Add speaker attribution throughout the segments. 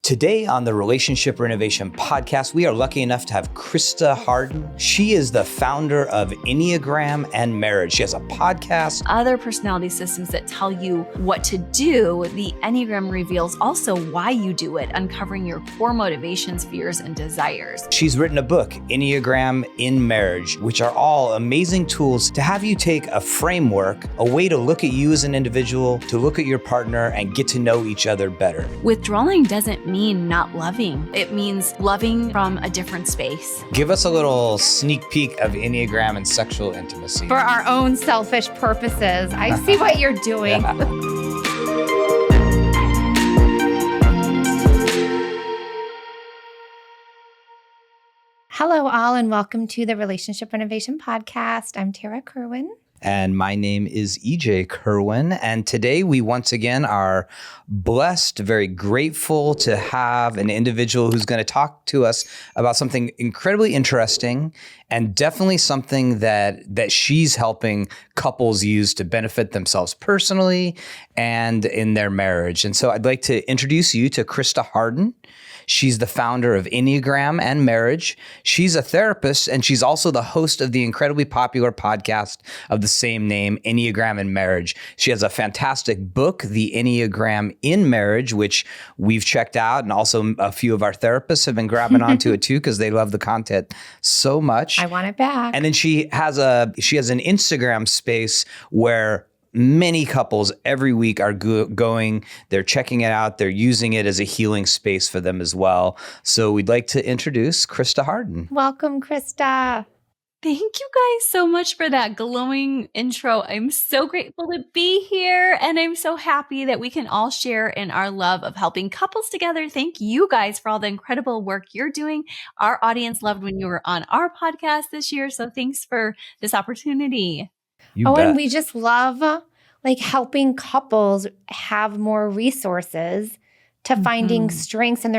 Speaker 1: Today on the Relationship Renovation podcast, we are lucky enough to have Christa Harden. She is the founder of Enneagram and Marriage. She has a podcast.
Speaker 2: Other personality systems that tell you what to do, the Enneagram reveals also why you do it, uncovering your core motivations, fears, and desires.
Speaker 1: She's written a book, Enneagram in Marriage, which are all amazing tools to have you take a framework, a way to look at you as an individual, to look at your partner, and get to know each other better.
Speaker 2: Withdrawing doesn't mean not loving. It means loving from a different space.
Speaker 1: Give us a little sneak peek of Enneagram and sexual intimacy.
Speaker 3: For our own selfish purposes. I see what you're doing. Hello, all, and welcome to the Relationship Renovation podcast. I'm Tarah Kerwin.
Speaker 1: And my name is EJ Kerwin. And today we once again are blessed, very grateful to have an individual who's going to talk to us about something incredibly interesting and definitely something that she's helping couples use to benefit themselves personally and in their marriage. And so I'd like to introduce you to Christa Harden. She's the founder of Enneagram and Marriage. She's a therapist, and she's also the host of the incredibly popular podcast of the same name, Enneagram and Marriage. She has a fantastic book, The Enneagram in Marriage, which we've checked out, and also a few of our therapists have been grabbing onto it too because they love the content so much.
Speaker 3: I want it back.
Speaker 1: And then she has an Instagram space where many couples every week are going, they're checking it out, they're using it as a healing space for them as well. So we'd like to introduce Christa Harden.
Speaker 3: Welcome, Christa.
Speaker 2: Thank you guys so much for that glowing intro. I'm so grateful to be here, and I'm so happy that we can all share in our love of helping couples together. Thank you guys for all the incredible work you're doing. Our audience loved when you were on our podcast this year, so thanks for this opportunity.
Speaker 1: You bet.
Speaker 3: And we just love helping couples have more resources to finding strengths in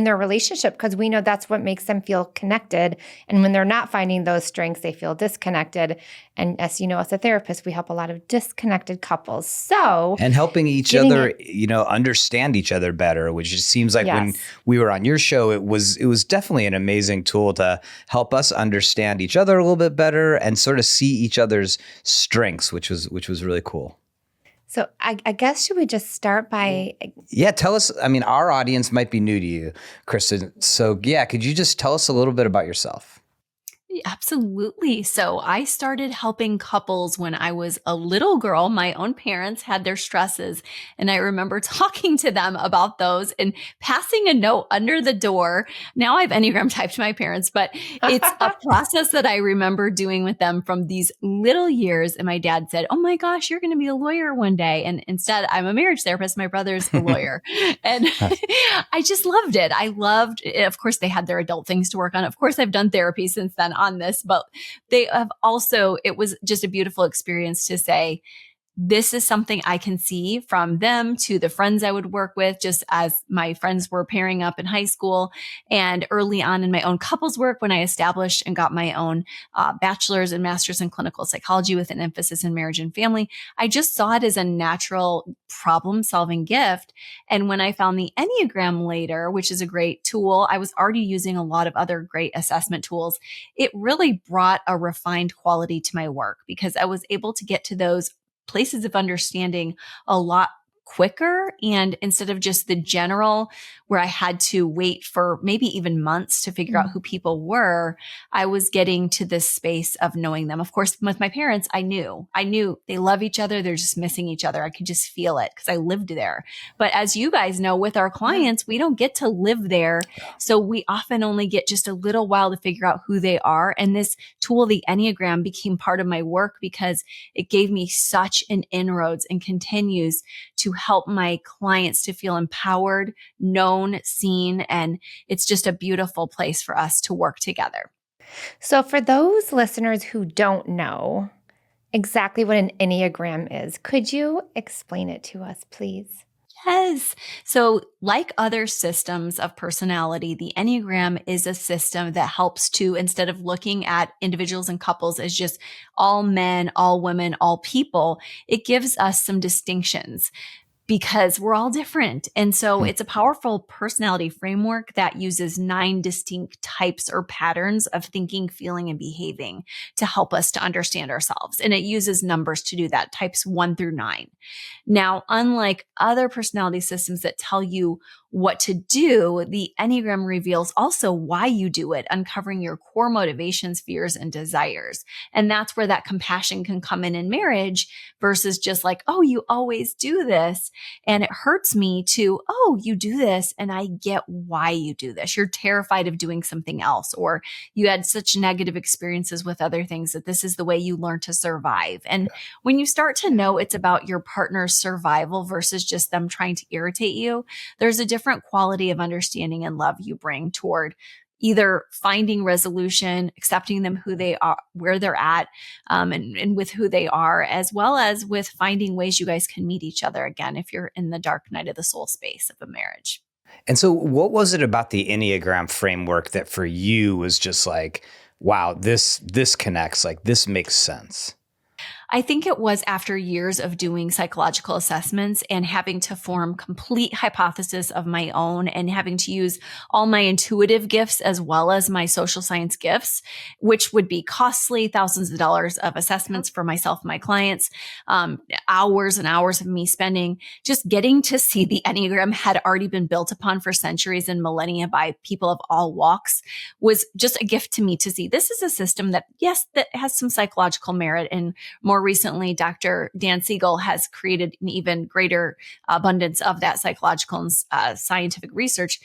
Speaker 3: their relationship, because we know that's what makes them feel connected. And when they're not finding those strengths, they feel disconnected. And as you know, as a therapist, we help a lot of disconnected couples. So
Speaker 1: and helping each other, understand each other better, which it seems like when we were on your show, it was definitely an amazing tool to help us understand each other a little bit better and sort of see each other's strengths, which was really cool.
Speaker 3: So I guess should we just start by...
Speaker 1: Yeah, tell us, our audience might be new to you, Christa. So could you just tell us a little bit about yourself?
Speaker 2: Absolutely. So I started helping couples when I was a little girl. My own parents had their stresses, and I remember talking to them about those and passing a note under the door. Now I've Enneagram typed my parents, but it's a process that I remember doing with them from these little years. And my dad said, "Oh my gosh, you're going to be a lawyer one day." And instead, I'm a marriage therapist. My brother's a lawyer. And I just loved it. Of course, they had their adult things to work on. Of course, I've done therapy since then on this, but they have also, it was just a beautiful experience to say, this is something I can see from them to the friends I would work with, just as my friends were pairing up in high school and early on in my own couples work when I established and got my own bachelor's and master's in clinical psychology with an emphasis in marriage and family. I just saw it as a natural problem-solving gift. And when I found the Enneagram later, which is a great tool, I was already using a lot of other great assessment tools. It really brought a refined quality to my work because I was able to get to those places of understanding a lot quicker. And instead of just the general where I had to wait for maybe even months to figure out who people were, I was getting to this space of knowing them. Of course, with my parents, I knew they love each other. They're just missing each other. I could just feel it because I lived there. But as you guys know, with our clients, we don't get to live there. So we often only get just a little while to figure out who they are. And this tool, the Enneagram, became part of my work because it gave me such an inroads and continues to help my clients to feel empowered, known, seen, and it's just a beautiful place for us to work together.
Speaker 3: So for those listeners who don't know exactly what an Enneagram is, could you explain it to us, please?
Speaker 2: Yes. So like other systems of personality, the Enneagram is a system that helps to, instead of looking at individuals and couples as just all men, all women, all people, it gives us some distinctions. because we're all different. And so it's a powerful personality framework that uses 9 distinct types or patterns of thinking, feeling, and behaving to help us to understand ourselves. And it uses numbers to do that, types 1 through 9. Now, unlike other personality systems that tell you what to do, the Enneagram reveals also why you do it, uncovering your core motivations, fears, and desires. And that's where that compassion can come in marriage versus just like, oh, you always do this. And it hurts me to, oh, you do this. And I get why you do this. You're terrified of doing something else, or you had such negative experiences with other things that this is the way you learn to survive. And when you start to know it's about your partner's survival versus just them trying to irritate you, there's a different quality of understanding and love you bring toward either finding resolution, accepting them who they are, where they're at, and with who they are, as well as with finding ways you guys can meet each other again if you're in the dark night of the soul space of a marriage.
Speaker 1: And so what was it about the Enneagram framework that for you was just like, wow, this connects, like this makes sense?
Speaker 2: I think it was after years of doing psychological assessments and having to form complete hypothesis of my own and having to use all my intuitive gifts as well as my social science gifts, which would be costly, thousands of dollars of assessments for myself and my clients, hours and hours of me spending just getting to see the Enneagram had already been built upon for centuries and millennia by people of all walks was just a gift to me to see. This is a system that, yes, that has some psychological merit, and more recently, Dr. Dan Siegel has created an even greater abundance of that psychological and scientific research.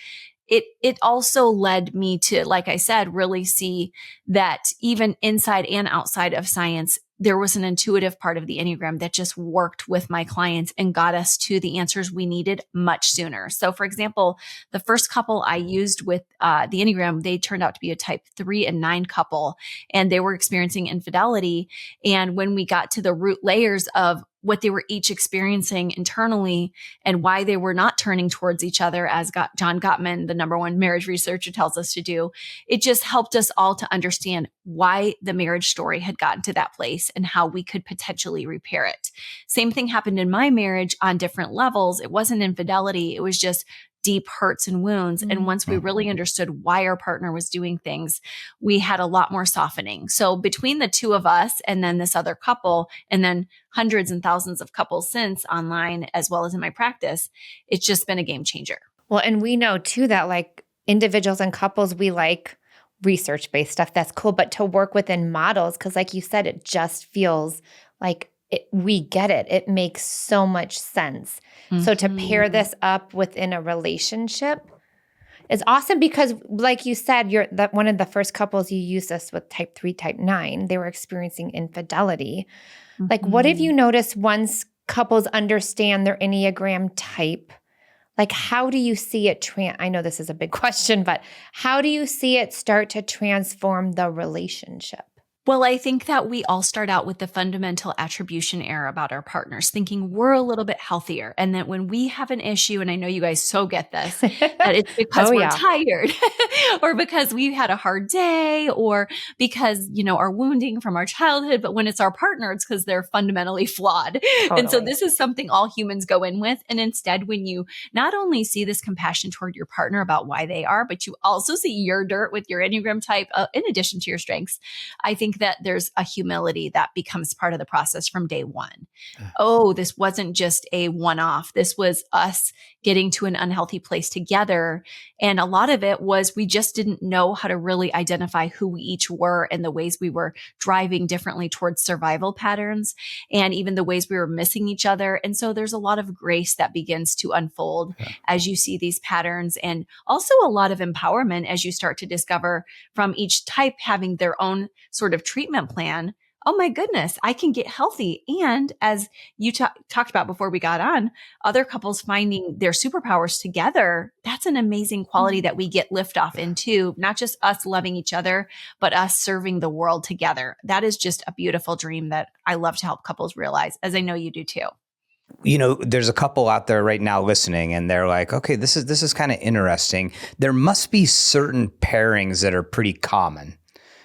Speaker 2: It also led me to, like I said, really see that even inside and outside of science, there was an intuitive part of the Enneagram that just worked with my clients and got us to the answers we needed much sooner. So for example, the first couple I used with the Enneagram, they turned out to be a type 3 and 9 couple, and they were experiencing infidelity. And when we got to the root layers of what they were each experiencing internally and why they were not turning towards each other, as John Gottman, the #1 marriage researcher, tells us to do, it just helped us all to understand why the marriage story had gotten to that place and how we could potentially repair it. Same thing happened in my marriage on different levels. It wasn't infidelity. It was just deep hurts and wounds. And once we really understood why our partner was doing things, we had a lot more softening. So between the two of us and then this other couple, and then hundreds and thousands of couples since online, as well as in my practice, it's just been a game changer.
Speaker 3: Well, and we know too that like individuals and couples, we like research-based stuff. That's cool. But to work within models, because like you said, it just feels like we get it. It makes so much sense. Mm-hmm. So to pair this up within a relationship is awesome because, like you said, you're one of the first couples you used this with type 3, type 9. They were experiencing infidelity. Mm-hmm. Like, what have you noticed once couples understand their Enneagram type? Like, how do you see it I know this is a big question, but how do you see it start to transform the relationship?
Speaker 2: Well, I think that we all start out with the fundamental attribution error about our partners, thinking we're a little bit healthier. And that when we have an issue, and I know you guys so get this, that it's because we're tired or because we had a hard day or because, our wounding from our childhood. But when it's our partner, it's because they're fundamentally flawed. Totally. And so this is something all humans go in with. And instead, when you not only see this compassion toward your partner about why they are, but you also see your dirt with your Enneagram type, in addition to your strengths, I think that there's a humility that becomes part of the process from day one. Oh, this wasn't just a one-off. This was us getting to an unhealthy place together. And a lot of it was we just didn't know how to really identify who we each were and the ways we were driving differently towards survival patterns and even the ways we were missing each other. And so there's a lot of grace that begins to unfold as you see these patterns, and also a lot of empowerment as you start to discover from each type having their own sort of treatment plan. Oh my goodness, I can get healthy. And as you talked about before we got on, other couples finding their superpowers together, that's an amazing quality that we get lift off into, not just us loving each other, but us serving the world together. That is just a beautiful dream that I love to help couples realize, as I know you do too.
Speaker 1: There's a couple out there right now listening and they're like, okay, this is kind of interesting. There must be certain pairings that are pretty common.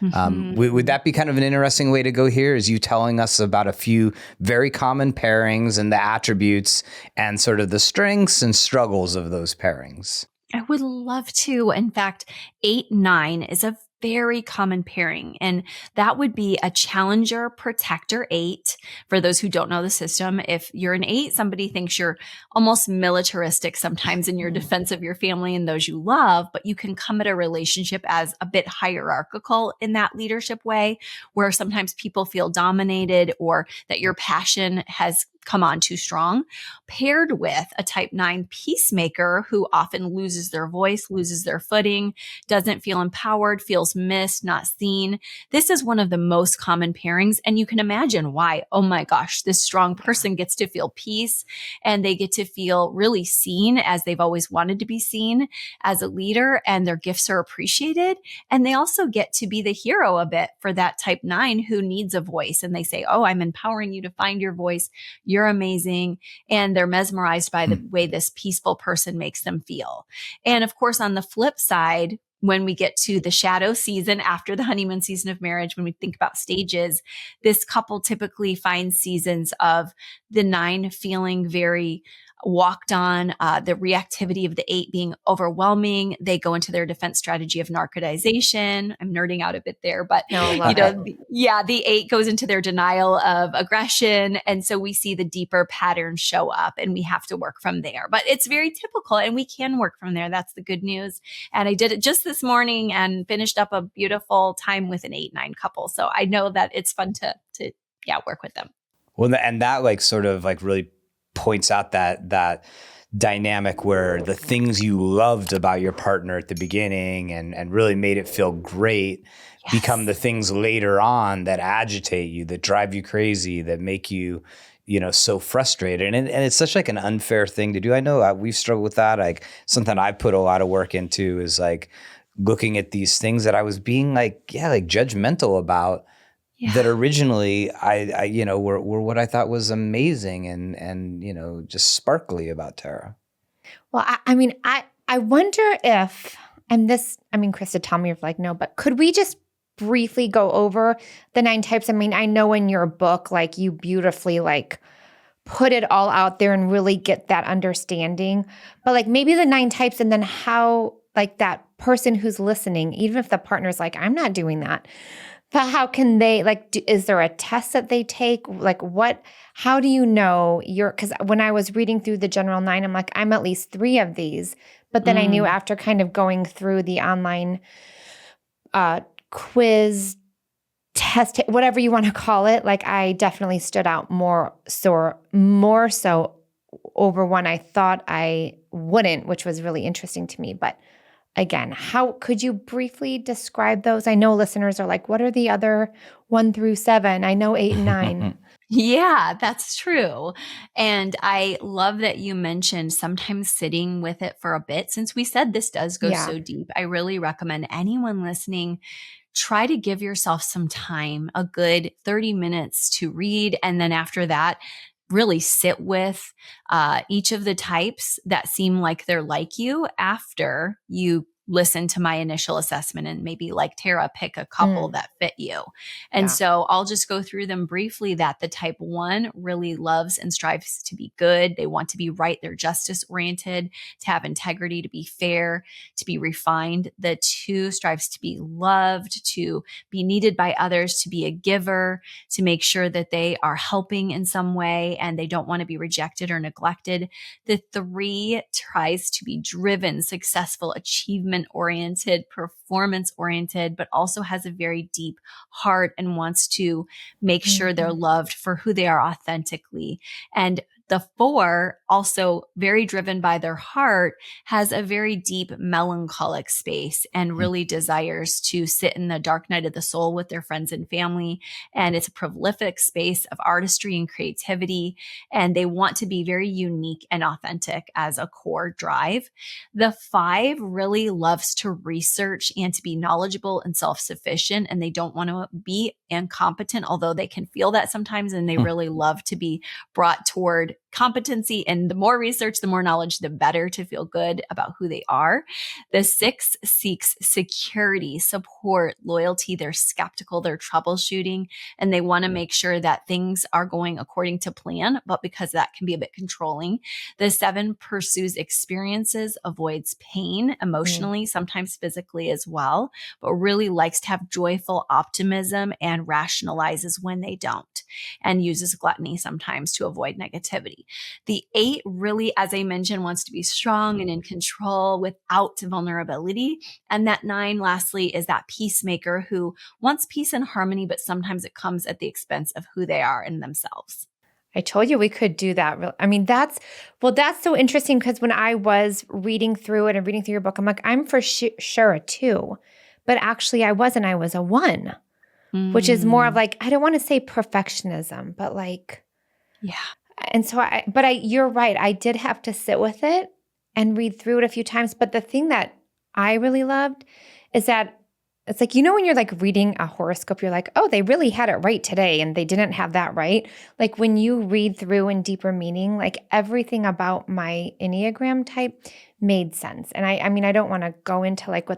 Speaker 1: Would that be kind of an interesting way to go here? Is you telling us about a few very common pairings and the attributes and sort of the strengths and struggles of those pairings?
Speaker 2: I would love to. In fact, 8-9 is a very common pairing, and that would be a challenger protector 8. For those who don't know the system, if you're an 8, somebody thinks you're almost militaristic sometimes in your defense of your family and those you love, but you can come at a relationship as a bit hierarchical in that leadership way, where sometimes people feel dominated or that your passion has come on too strong, paired with a type 9 peacemaker who often loses their voice, loses their footing, doesn't feel empowered, feels missed, not seen. This is one of the most common pairings, and you can imagine why. Oh my gosh, this strong person gets to feel peace, and they get to feel really seen as they've always wanted to be seen as a leader, and their gifts are appreciated. And they also get to be the hero a bit for that type 9 who needs a voice. And they say, oh, I'm empowering you to find your voice. You're amazing. And they're mesmerized by the way this peaceful person makes them feel. And of course, on the flip side, when we get to the shadow season after the honeymoon season of marriage, when we think about stages, this couple typically finds seasons of the 9 feeling very walked on, the reactivity of the 8 being overwhelming. They go into their defense strategy of narcotization. I'm nerding out a bit there, but the 8 goes into their denial of aggression. And so we see the deeper patterns show up, and we have to work from there. But it's very typical, and we can work from there. That's the good news. And I did it just this morning and finished up a beautiful time with an 8-9 couple. So I know that it's fun to work with them.
Speaker 1: Well, and that sort of really points out that dynamic where the things you loved about your partner at the beginning and really made it feel great become the things later on that agitate you, that drive you crazy, that make you, so frustrated. And it's such an unfair thing to do. I know we've struggled with that. Something I put a lot of work into is looking at these things that I was being judgmental about. Yeah. That originally I were what I thought was amazing and just sparkly about Tarah.
Speaker 3: Well, I wonder if, Christa, tell me if no, but could we just briefly go over the 9 types? I know in your book, you beautifully put it all out there and really get that understanding, but maybe the 9 types, and then how that person who's listening, even if the partner's I'm not doing that. But how can they, is there a test that they take? How do you know because when I was reading through the general 9, I'm I'm at least 3 of these. But then I knew after kind of going through the online quiz, test, whatever you want to call it, I definitely stood out more so over one I thought I wouldn't, which was really interesting to me. But again, how could you briefly describe those? I know listeners are what are the other 1 through 7? I know 8 and 9.
Speaker 2: Yeah, that's true. And I love that you mentioned sometimes sitting with it for a bit. Since we said this does go so deep, I really recommend anyone listening, try to give yourself some time, a good 30 minutes to read. And then after that, really sit with each of the types that seem like they're like you after you listen to my initial assessment and maybe Tarah, pick a couple that fit you. And so I'll just go through them briefly. That the type 1 really loves and strives to be good. They want to be right. They're justice oriented, to have integrity, to be fair, to be refined. The 2 strives to be loved, to be needed by others, to be a giver, to make sure that they are helping in some way and they don't want to be rejected or neglected. The 3 tries to be driven, successful, achievement oriented, performance oriented, but also has a very deep heart and wants to make sure they're loved for who they are authentically. And the 4, also very driven by their heart, has a very deep melancholic space and really desires to sit in the dark night of the soul with their friends and family. And it's a prolific space of artistry and creativity. And they want to be very unique and authentic as a core drive. The 5 really loves to research and to be knowledgeable and self-sufficient. And they don't want to be incompetent, although they can feel that sometimes. And they really love to be brought toward competency, and the more research, the more knowledge, the better to feel good about who they are. The 6 seeks security, support, loyalty. They're skeptical, they're troubleshooting, and they want to make sure that things are going according to plan, but because that can be a bit controlling. The 7 pursues experiences, avoids pain emotionally, sometimes physically as well, but really likes to have joyful optimism and rationalizes when they don't, and uses gluttony sometimes to avoid negativity. The 8 really, as I mentioned, wants to be strong and in control without vulnerability. And that 9, lastly, is that peacemaker who wants peace and harmony, but sometimes it comes at the expense of who they are in themselves.
Speaker 3: I told you we could do that. I mean, that's so interesting because when I was reading through it and reading through your book, I'm like, I'm for sure a 2, but actually I wasn't. I was a 1, which is more of like, I don't want to say perfectionism, but like,
Speaker 2: yeah.
Speaker 3: And so you're right. I did have to sit with it and read through it a few times. But the thing that I really loved is that it's like, when you're like reading a horoscope, you're like, oh, they really had it right today and they didn't have that right. Like when you read through in deeper meaning, like everything about my Enneagram type made sense. And I mean, I don't want to go into like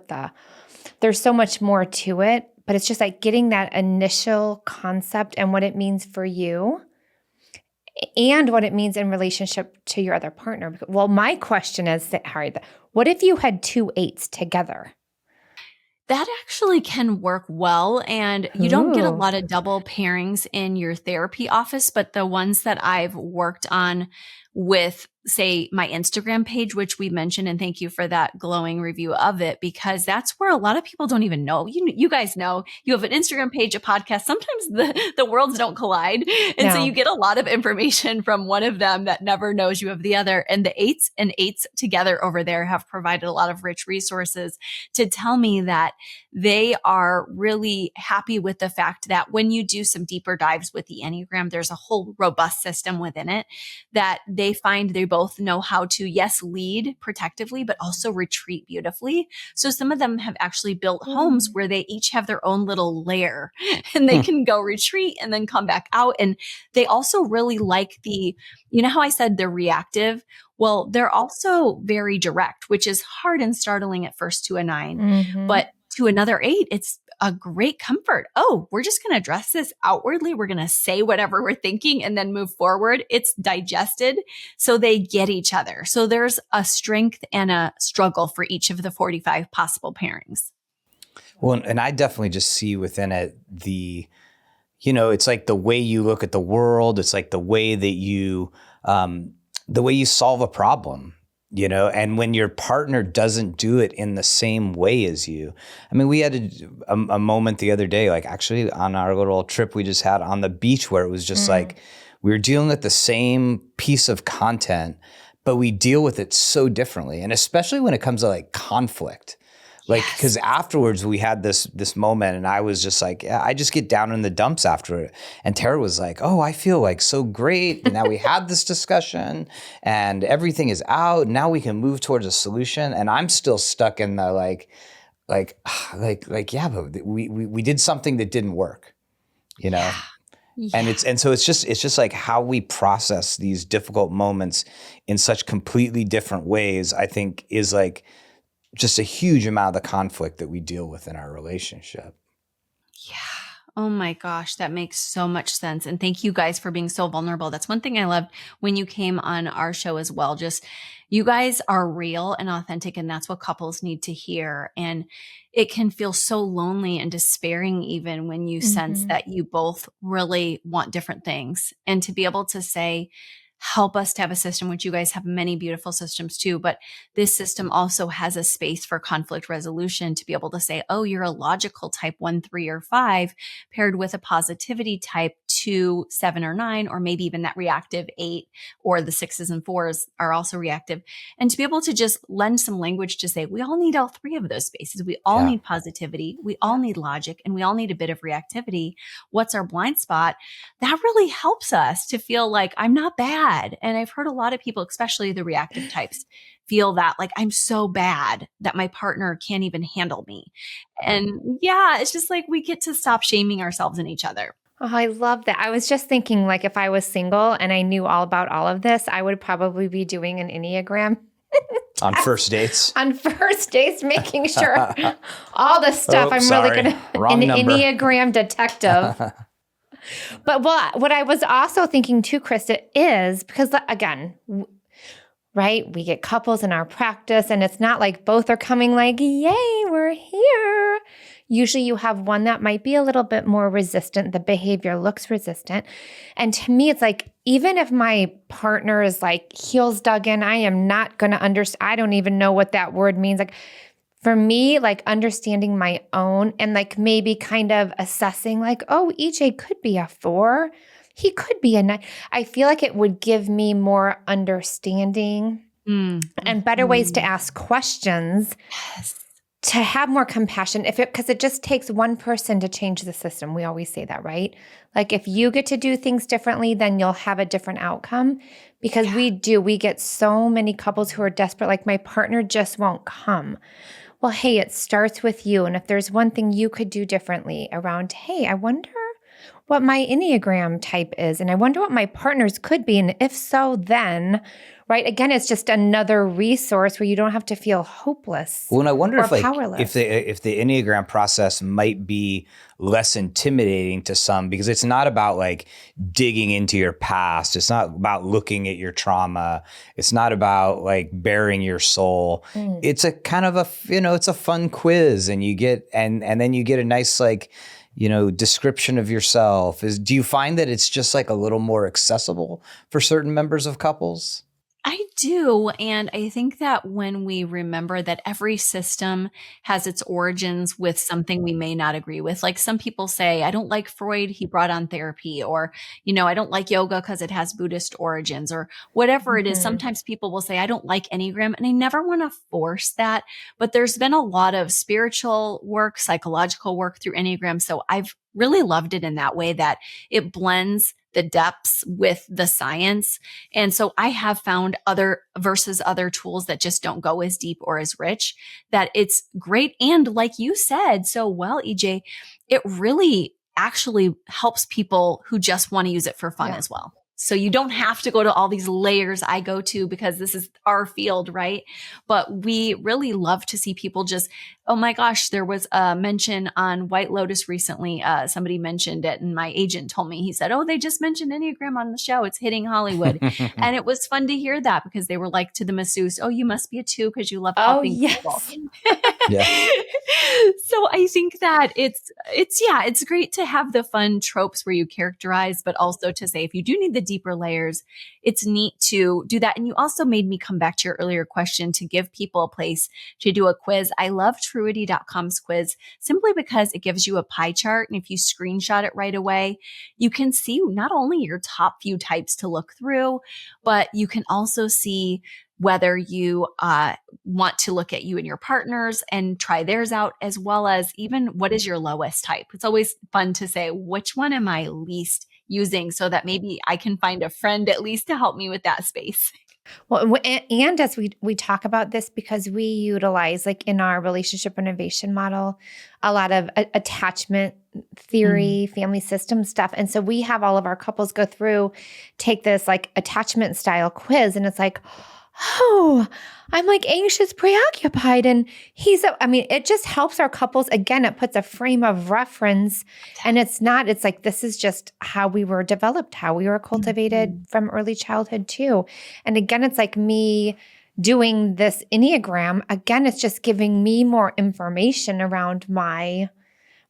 Speaker 3: there's so much more to it, but it's just like getting that initial concept and what it means for you and what it means in relationship to your other partner. Well, my question is, Harry, what if you had 2 8s together?
Speaker 2: That actually can work well. And you don't get a lot of double pairings in your therapy office, but the ones that I've worked on with, say, my Instagram page, which we mentioned, and thank you for that glowing review of it, because that's where a lot of people don't even know. You guys know you have an Instagram page, a podcast. Sometimes the worlds don't collide. And so you get a lot of information from one of them that never knows you have the other. And the 8s and 8s together over there have provided a lot of rich resources to tell me that they are really happy with the fact that when you do some deeper dives with the Enneagram, there's a whole robust system within it that they find they both know how to, yes, lead protectively, but also retreat beautifully. So some of them have actually built homes where they each have their own little lair and they can go retreat and then come back out. And they also really like how I said they're reactive? Well, they're also very direct, which is hard and startling at first to a 9, but to another 8, it's a great comfort. Oh, we're just going to address this outwardly. We're going to say whatever we're thinking and then move forward. It's digested. So they get each other. So there's a strength and a struggle for each of the 45 possible pairings.
Speaker 1: Well, and I definitely just see within it it's like the way you look at the world. It's like the way that you solve a problem. And when your partner doesn't do it in the same way as you. I mean, we had a moment the other day, like actually on our little trip we just had on the beach where it was just like we were dealing with the same piece of content, but we deal with it so differently. And especially when it comes to like conflict. Like, because afterwards we had this moment and I was just like, yeah, I just get down in the dumps after it. And Tarah was like, oh, I feel like so great. And now we had this discussion and everything is out. Now we can move towards a solution. And I'm still stuck in the yeah, but we did something that didn't work, Yeah. And so it's just like how we process these difficult moments in such completely different ways, I think is like just a huge amount of the conflict that we deal with in our relationship.
Speaker 2: Yeah. Oh my gosh, that makes so much sense. And thank you guys for being so vulnerable. That's one thing I loved when you came on our show as well. Just you guys are real and authentic, and that's what couples need to hear. And it can feel so lonely and despairing even when you sense that you both really want different things. And to be able to say, help us to have a system, which you guys have many beautiful systems too, but this system also has a space for conflict resolution to be able to say, oh, you're a logical type 1, 3, or 5 paired with a positivity type 2, 7, or 9, or maybe even that reactive 8, or the 6s and 4s are also reactive. And to be able to just lend some language to say, we all need all 3 of those spaces. We all need positivity. We all need logic, and we all need a bit of reactivity. What's our blind spot? That really helps us to feel like I'm not bad. And I've heard a lot of people, especially the reactive types, feel that like I'm so bad that my partner can't even handle me. And yeah, it's just like we get to stop shaming ourselves and each other.
Speaker 3: Oh, I love that. I was just thinking, like, if I was single and I knew all about all of this, I would probably be doing an Enneagram
Speaker 1: On first dates?
Speaker 3: on first dates, making sure all the stuff.
Speaker 1: Oh,
Speaker 3: I'm
Speaker 1: sorry.
Speaker 3: really going to
Speaker 1: Wrong
Speaker 3: an
Speaker 1: number.
Speaker 3: Enneagram what I was also thinking too, Christa, is because again, right? We get couples in our practice and it's not like both are coming like, yay, we're here. Usually you have one that might be a little bit more resistant. The behavior looks resistant. And to me, it's like, even if my partner is like heels dug in, I am not going to understand. I don't even know what that word means. Like for me, like understanding my own and like maybe kind of assessing like, oh, EJ could be a 4. He could be a 9. I feel like it would give me more understanding and better ways to ask questions.
Speaker 2: Yes.
Speaker 3: To have more compassion, because it just takes one person to change the system. We always say that, right? Like if you get to do things differently, then you'll have a different outcome. Because we get so many couples who are desperate, like my partner just won't come. Well, hey, it starts with you. And if there's one thing you could do differently around, hey, I wonder what my Enneagram type is, and I wonder what my partner's could be. And if so, then, right? Again, it's just another resource where you don't have to feel hopeless.
Speaker 1: Well, and I wonder if
Speaker 3: powerless.
Speaker 1: if the Enneagram process might be less intimidating to some, because it's not about like digging into your past. It's not about looking at your trauma. It's not about like bearing your soul. It's a kind of it's a fun quiz, and you get and then you get a nice like description of yourself. Do you find that it's just like a little more accessible for certain members of couples?
Speaker 2: I do. And I think that when we remember that every system has its origins with something we may not agree with, like some people say, I don't like Freud, he brought on therapy, or, I don't like yoga because it has Buddhist origins, or whatever it is. Sometimes people will say, I don't like Enneagram, and I never want to force that. But there's been a lot of spiritual work, psychological work through Enneagram. So I've really loved it in that way, that it blends the depths with the science. And so I have found other tools that just don't go as deep or as rich, that it's great. And like you said so well, EJ, it really actually helps people who just want to use it for fun as well. So you don't have to go to all these layers I go to because this is our field, right? But we really love to see people just, oh my gosh, there was a mention on White Lotus recently. Somebody mentioned it and my agent told me, he said, oh, they just mentioned Enneagram on the show. It's hitting Hollywood. And it was fun to hear that because they were like to the masseuse, oh, you must be a 2 because you love helping people.
Speaker 1: Yeah.
Speaker 2: So I think that it's great to have the fun tropes where you characterize, but also to say, if you do need the deeper layers, it's neat to do that. And you also made me come back to your earlier question to give people a place to do a quiz. I love Truity.com's quiz simply because it gives you a pie chart. And if you screenshot it right away, you can see not only your top few types to look through, but you can also see whether you want to look at you and your partners and try theirs out, as well as even what is your lowest type. It's always fun to say, which one am I least using, so that maybe I can find a friend at least to help me with that space.
Speaker 3: Well, and as we talk about this, because we utilize, like in our relationship renovation model, a lot of attachment theory, family system stuff. And so we have all of our couples go through, take this like attachment style quiz, and it's like, oh, I'm like anxious, preoccupied. And it just helps our couples. Again, it puts a frame of reference, and it's like, this is just how we were developed, how we were cultivated from early childhood too. And again, it's like me doing this Enneagram. Again, it's just giving me more information around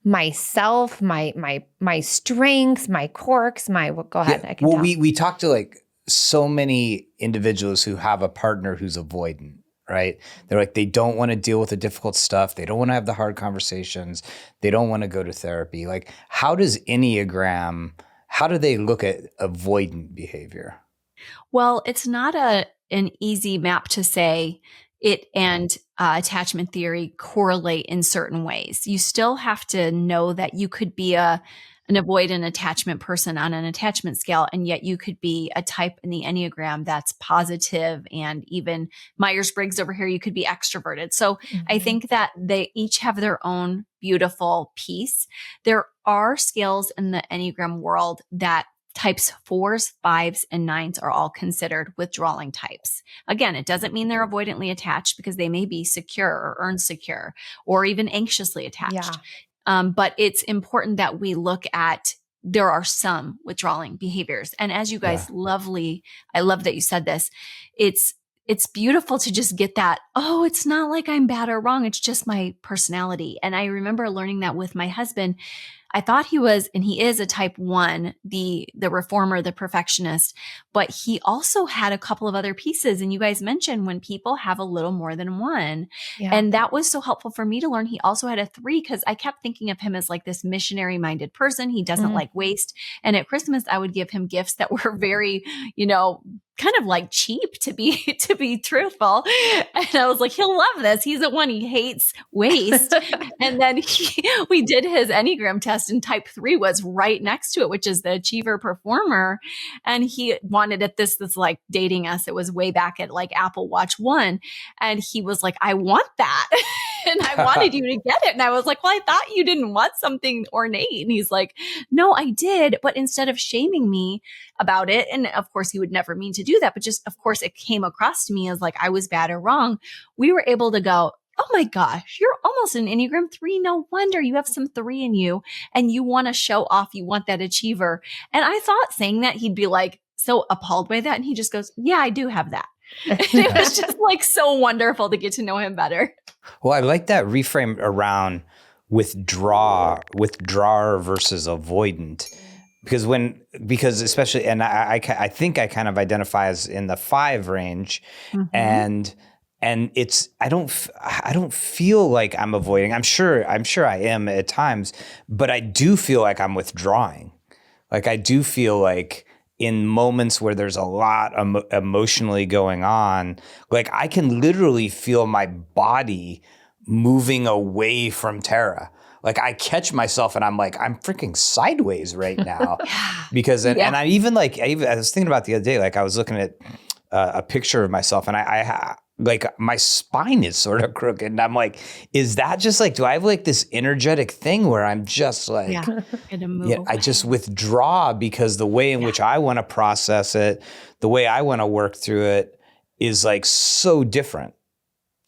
Speaker 3: myself, my strengths, my quirks, go ahead.
Speaker 1: Yeah. We talked to like so many individuals who have a partner who's avoidant, right? They're like, they don't want to deal with the difficult stuff. They don't want to have the hard conversations. They don't want to go to therapy. Like, how do they look at avoidant behavior?
Speaker 2: Well, it's not an easy map to say it and attachment theory correlate in certain ways. You still have to know that you could be a an avoidant attachment person on an attachment scale, and yet you could be a type in the Enneagram that's positive, and even Myers-Briggs over here, you could be extroverted. So I think that they each have their own beautiful piece. There are scales in the Enneagram world that types 4s, 5s, and 9s are all considered withdrawing types. Again, it doesn't mean they're avoidantly attached, because they may be secure or insecure or even anxiously attached. But it's important that we look at, there are some withdrawing behaviors. And as you guys I love that you said this. It's beautiful to just get that, oh, it's not like I'm bad or wrong. It's just my personality. And I remember learning that with my husband. I thought he was, and he is, a type 1, the reformer, the perfectionist, but he also had a couple of other pieces. And you guys mentioned when people have a little more than one. And that was so helpful for me to learn. He also had a 3, because I kept thinking of him as like this missionary minded person. He doesn't like waste. And at Christmas, I would give him gifts that were very, kind of like cheap, to be truthful. And I was like, he'll love this. He's the one, he hates waste. And then we did his Enneagram test, and type 3 was right next to it, which is the achiever performer. And he wanted it, this like dating us. It was way back at like Apple Watch 1. And he was like, I want that. And I wanted you to get it. And I was like, well, I thought you didn't want something ornate. And he's like, no, I did. But instead of shaming me about it, and of course he would never mean to do that, but just, of course, it came across to me as like I was bad or wrong. We were able to go, oh my gosh, you're almost an Enneagram 3. No wonder you have some 3 in you, and you want to show off. You want that achiever. And I thought saying that he'd be like so appalled by that. And he just goes, yeah, I do have that. And it was just like so wonderful to get to know him better.
Speaker 1: Well, I like that reframe around withdrawer versus avoidant. Because especially, and I think I kind of identify as in the 5 range, and it's, I don't feel like I'm avoiding. I'm sure I am at times, but I do feel like I'm withdrawing. Like I do feel like in moments where there's a lot emotionally going on, like I can literally feel my body moving away from Tarah. Like I catch myself and I'm like, I'm freaking sideways right now. Because, and I even like, I was thinking about the other day, like I was looking at a picture of myself, and I like my spine is sort of crooked. And I'm like, is that just like, do I have like this energetic thing where I'm just like, I just withdraw, because the way in which I want to process it, the way I want to work through it is like so different.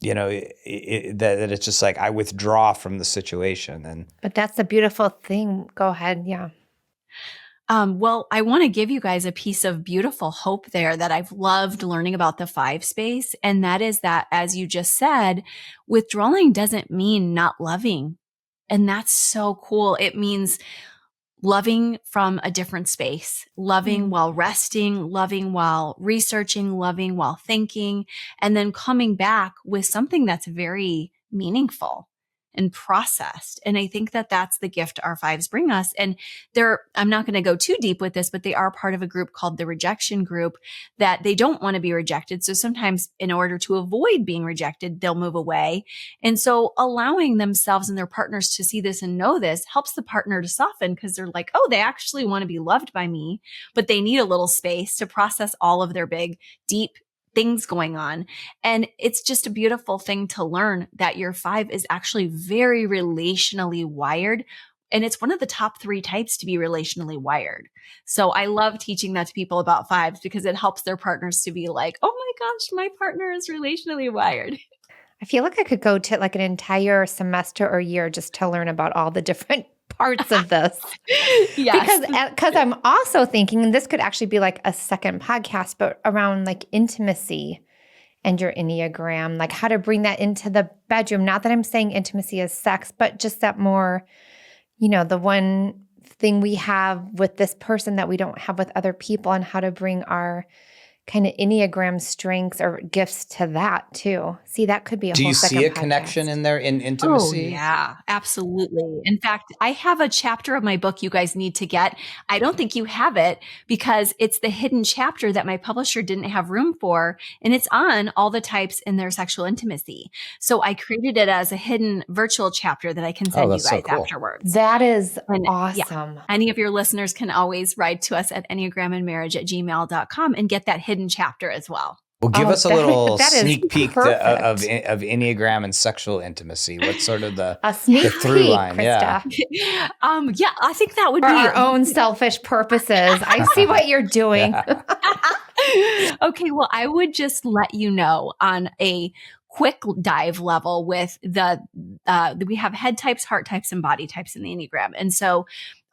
Speaker 1: That it's just like I withdraw from the situation.
Speaker 3: But that's the beautiful thing. Go ahead. Yeah.
Speaker 2: Well, I want to give you guys a piece of beautiful hope there that I've loved learning about the 5 space. And that is that, as you just said, withdrawing doesn't mean not loving. And that's so cool. It means loving from a different space, loving while resting, loving while researching, loving while thinking, and then coming back with something that's very meaningful and processed. And I think that that's the gift our 5s bring us. And I'm not going to go too deep with this, but they are part of a group called the rejection group, that they don't want to be rejected. So sometimes in order to avoid being rejected, they'll move away. And so allowing themselves and their partners to see this and know this helps the partner to soften, because they're like, oh, they actually want to be loved by me, but they need a little space to process all of their big, deep things going on. And it's just a beautiful thing to learn that your 5 is actually very relationally wired. And it's one of the top 3 types to be relationally wired. So I love teaching that to people about 5s, because it helps their partners to be like, oh my gosh, my partner is relationally wired.
Speaker 3: I feel like I could go to like an entire semester or year just to learn about all the different parts of this. Because I'm also thinking, and this could actually be like a second podcast, but around like intimacy and your Enneagram, like how to bring that into the bedroom. Not that I'm saying intimacy is sex, but just that more, the one thing we have with this person that we don't have with other people, and how to bring our kind of Enneagram strengths or gifts to that too. See, that could be a
Speaker 1: Do
Speaker 3: whole
Speaker 1: you
Speaker 3: second
Speaker 1: see a
Speaker 3: podcast.
Speaker 1: connection in there in
Speaker 2: Oh,
Speaker 1: intimacy?
Speaker 2: yeah, absolutely. In fact, I have a chapter of my book you guys need to get. I don't think you have it because it's the hidden chapter that my publisher didn't have room for. And it's on all the types in their sexual intimacy. So I created it as a hidden virtual chapter that I can send you
Speaker 1: that's so
Speaker 2: guys
Speaker 1: cool.
Speaker 2: afterwards.
Speaker 3: That is
Speaker 2: And,
Speaker 3: awesome.
Speaker 2: Any of your listeners can always write to us at enneagramandmarriage@gmail.com and get that hidden chapter as well.
Speaker 1: Well, give us a little
Speaker 3: that is
Speaker 1: sneak peek of
Speaker 3: perfect.
Speaker 1: Enneagram and sexual intimacy. What's sort of the
Speaker 3: sneak
Speaker 1: through
Speaker 3: peek,
Speaker 1: line?
Speaker 3: Krista.
Speaker 1: Yeah.
Speaker 2: I think that would
Speaker 3: For
Speaker 2: be
Speaker 3: our own selfish purposes. I see what you're doing.
Speaker 2: Okay, well, I would just let you know on a quick dive level with we have head types, heart types, and body types in the Enneagram. And so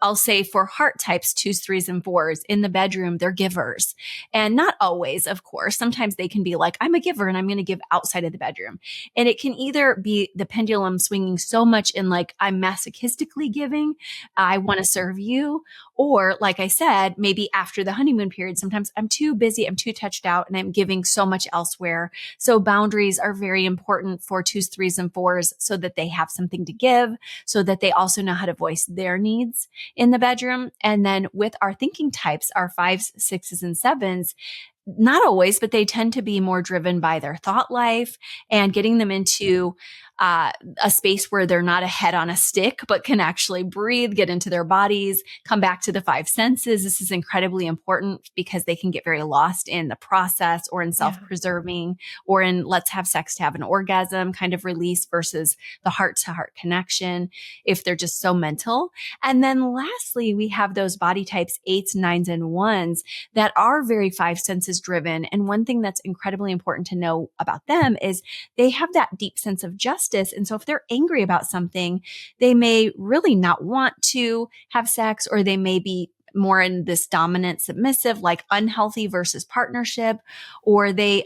Speaker 2: I'll say for heart types, 2s, 3s, and 4s in the bedroom, they're givers. And not always, of course. Sometimes they can be like, I'm a giver and I'm going to give outside of the bedroom. And it can either be the pendulum swinging so much in like, I'm masochistically giving, I want to serve you. Or like I said, maybe after the honeymoon period, sometimes I'm too busy, I'm too touched out, and I'm giving so much elsewhere. So boundaries are very important for 2s, 3s, and 4s so that they have something to give, so that they also know how to voice their needs in the bedroom. And then with our thinking types, our 5s, 6s, and 7s, not always, but they tend to be more driven by their thought life and getting them into a space where they're not a head on a stick, but can actually breathe, get into their bodies, come back to the 5 senses. This is incredibly important because they can get very lost in the process or in self-preserving or in let's have sex to have an orgasm kind of release versus the heart to heart connection if they're just so mental. And then lastly, we have those body types, 8s, 9s, and 1s that are very 5 senses driven. And one thing that's incredibly important to know about them is they have that deep sense of justice. And so if they're angry about something, they may really not want to have sex, or they may be more in this dominant submissive, like unhealthy versus partnership, or they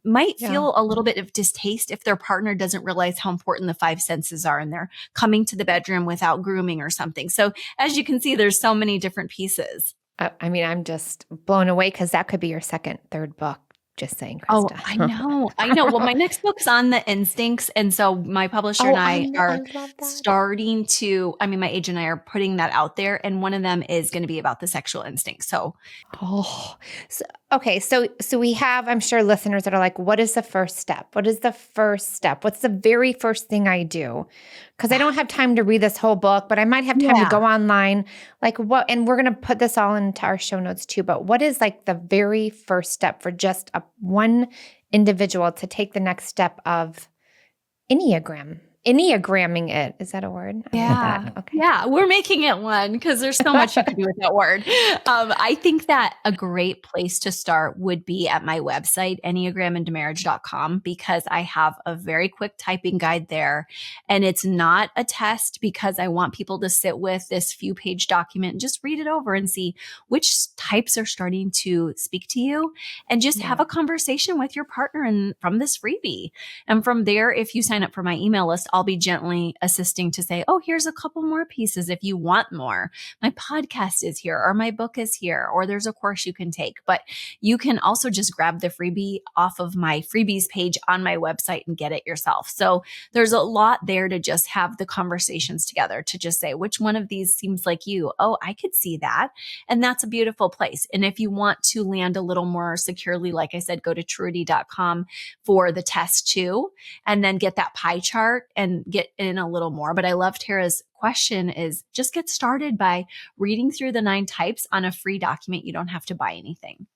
Speaker 2: might feel a little bit of distaste if their partner doesn't realize how important the 5 senses are and they're coming to the bedroom without grooming or something. So as you can see, there's so many different pieces.
Speaker 3: I mean, I'm just blown away because that could be your second, third book. Just saying, Krista.
Speaker 2: Oh, I know. Well, my next book's on the instincts. And so my publisher and I are starting to, my agent and I are putting that out there. And one of them is going to be about the sexual instincts. So,
Speaker 3: okay. So we have, I'm sure, listeners that are like, what is the first step? What is the first step? What's the very first thing I do? Because I don't have time to read this whole book, but I might have time to go online. Like what, and we're going to put this all into our show notes too, but what is like the very first step for just one individual to take the next step of Enneagramming it. Is that a word?
Speaker 2: Yeah.
Speaker 3: Okay.
Speaker 2: Yeah. We're making it one because there's so much you could do with that word. I think that a great place to start would be at my website, enneagramandmarriage.com, because I have a very quick typing guide there. And it's not a test because I want people to sit with this few page document and just read it over and see which types are starting to speak to you and just have a conversation with your partner and from this freebie. And from there, if you sign up for my email list, I'll be gently assisting to say, oh, here's a couple more pieces if you want more. My podcast is here, or my book is here, or there's a course you can take. But you can also just grab the freebie off of my freebies page on my website and get it yourself. So there's a lot there to just have the conversations together, to just say, which one of these seems like you? Oh, I could see that. And that's a beautiful place. And if you want to land a little more securely, like I said, go to truity.com for the test too, and then get that pie chart and get in a little more. But I love Tara's question is just get started by reading through the 9 types on a free document. You don't have to buy anything.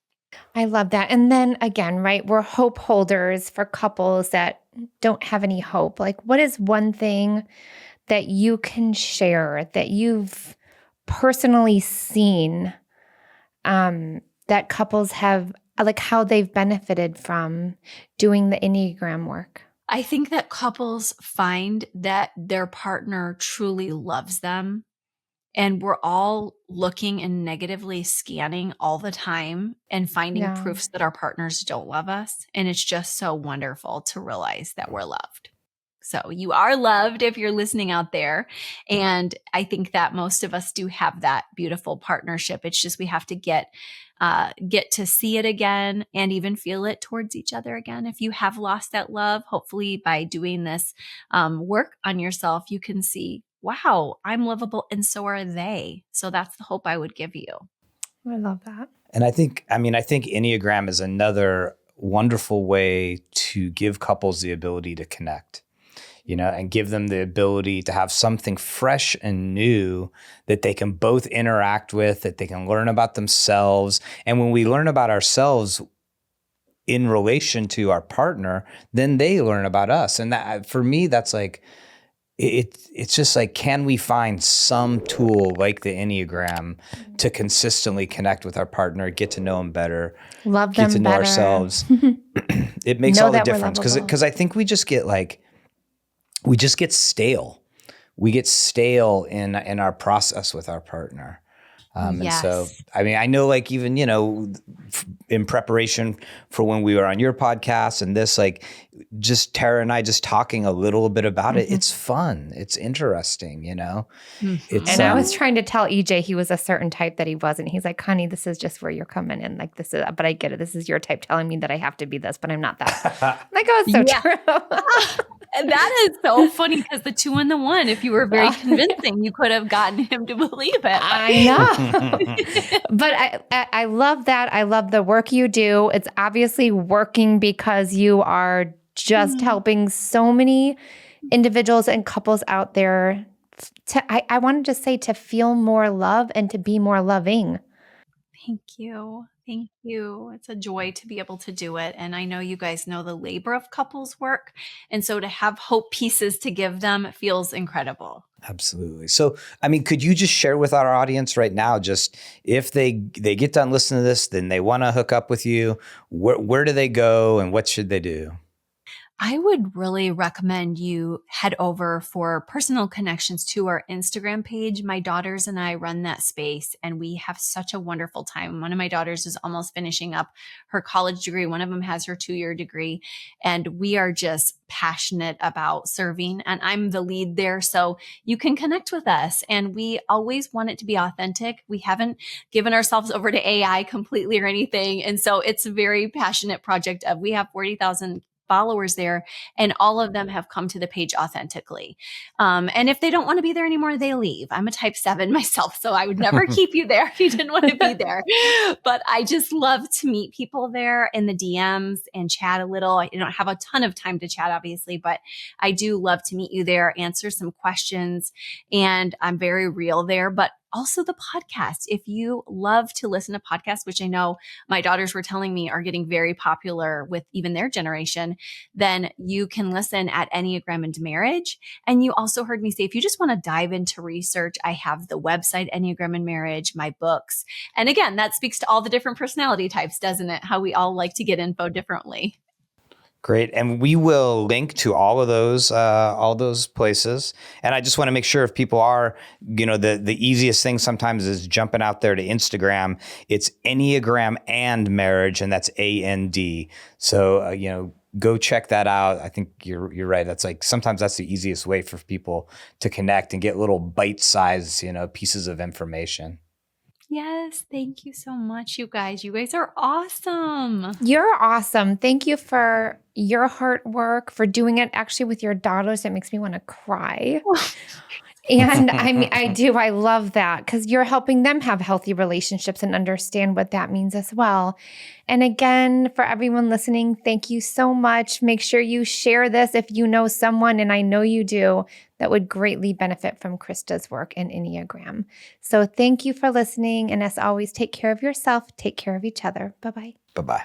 Speaker 3: I love that. And then again, right, we're hope holders for couples that don't have any hope. Like, what is one thing that you can share that you've personally seen that couples have, like how they've benefited from doing the Enneagram work?
Speaker 2: I think that couples find that their partner truly loves them. And we're all looking and negatively scanning all the time and finding proofs that our partners don't love us. And it's just so wonderful to realize that we're loved. So you are loved if you're listening out there. And I think that most of us do have that beautiful partnership. It's just we have to get get to see it again and even feel it towards each other again. If you have lost that love, hopefully by doing this work on yourself, you can see, wow, I'm lovable and so are they. So that's the hope I would give you.
Speaker 3: I love that.
Speaker 1: And I think Enneagram is another wonderful way to give couples the ability to connect, and give them the ability to have something fresh and new that they can both interact with, that they can learn about themselves. And when we learn about ourselves in relation to our partner, then they learn about us. And that, for me, that's like, it's just like, can we find some tool like the Enneagram to consistently connect with our partner, get to know them better,
Speaker 3: love them
Speaker 1: get to know
Speaker 3: better.
Speaker 1: ourselves? It makes all the difference, because I think we just get stale. We get stale in our process with our partner. And so, I know, like, even, in preparation for when we were on your podcast and this, like, just Tarah and I just talking a little bit about it. It's fun. It's interesting,
Speaker 3: And I was trying to tell EJ he was a certain type that he wasn't. He's like, honey, this is just where you're coming in. Like, this is, but I get it. This is your type telling me that I have to be this, but I'm not that. I'm like, oh, it's so true.
Speaker 2: That is so funny, because the 2 and the 1, if you were very convincing, you could have gotten him to believe it.
Speaker 3: I know. But I love that. I love the work you do. It's obviously working because you are just helping so many individuals and couples out there I wanted to say to feel more love and to be more loving.
Speaker 2: Thank you. Thank you. It's a joy to be able to do it. And I know you guys know the labor of couples work. And so to have hope pieces to give them feels incredible.
Speaker 1: Absolutely. So, could you just share with our audience right now, just if they get done listening to this, then they want to hook up with you, where do they go and what should they do?
Speaker 2: I would really recommend you head over for personal connections to our Instagram page. My daughters and I run that space and we have such a wonderful time. One of my daughters is almost finishing up her college degree. One of them has her 2-year degree, and we are just passionate about serving, and I'm the lead there. So you can connect with us, and we always want it to be authentic. We haven't given ourselves over to AI completely or anything. And so it's a very passionate project of, we have 40,000 followers there, and all of them have come to the page authentically. And if they don't want to be there anymore, they leave. I'm a type 7 myself, so I would never keep you there if you didn't want to be there. But I just love to meet people there in the DMs and chat a little. I don't have a ton of time to chat, obviously, but I do love to meet you there, answer some questions, and I'm very real there. But also the podcast. If you love to listen to podcasts, which I know my daughters were telling me are getting very popular with even their generation, then you can listen at Enneagram and Marriage. And you also heard me say, if you just want to dive into research, I have the website, Enneagram and Marriage, my books. And again, that speaks to all the different personality types, doesn't it? How we all like to get info differently.
Speaker 1: Great. And we will link to all those places. And I just want to make sure if people are, the easiest thing sometimes is jumping out there to Instagram. It's Enneagram and Marriage, and that's AND. So, go check that out. I think you're right. That's like, sometimes that's the easiest way for people to connect and get little bite-sized, pieces of information.
Speaker 2: Yes. Thank you so much, you guys. You guys are awesome.
Speaker 3: You're awesome. Thank you for your hard work, for doing it actually with your daughters. It makes me want to cry. And I love that, because you're helping them have healthy relationships and understand what that means as well. And again, for everyone listening, thank you so much. Make sure you share this if you know someone, and I know you do, that would greatly benefit from Christa's work in Enneagram. So thank you for listening. And as always, take care of yourself, take care of each other. Bye-bye.
Speaker 1: Bye-bye.